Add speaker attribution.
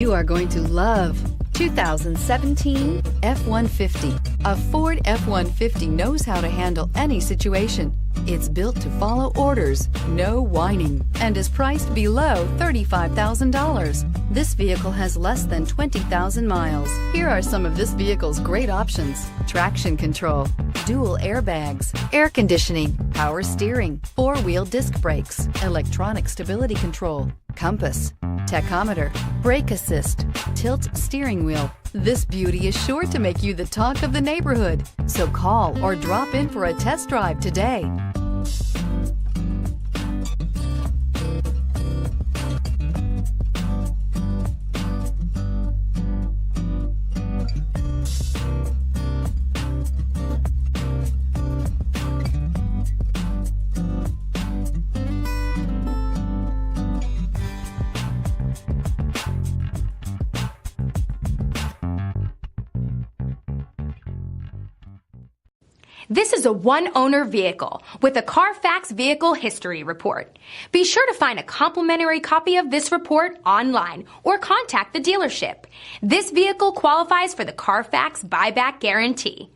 Speaker 1: You are going to love 2017 F-150. A Ford F-150 knows how to handle any situation. It's built to follow orders, no whining, and is priced below $35,000. This vehicle has less than 20,000 miles. Here are some of this vehicle's great options: traction control, dual airbags, air conditioning, power steering, four-wheel disc brakes, electronic stability control, compass, tachometer, brake assist, tilt steering wheel. This beauty is sure to make you the talk of the neighborhood. So call or drop in for a test drive today.
Speaker 2: This is a one-owner vehicle with a CARFAX Vehicle History Report. Be sure to find a complimentary copy of this report online or contact the dealership. This vehicle qualifies for the CARFAX Buyback Guarantee.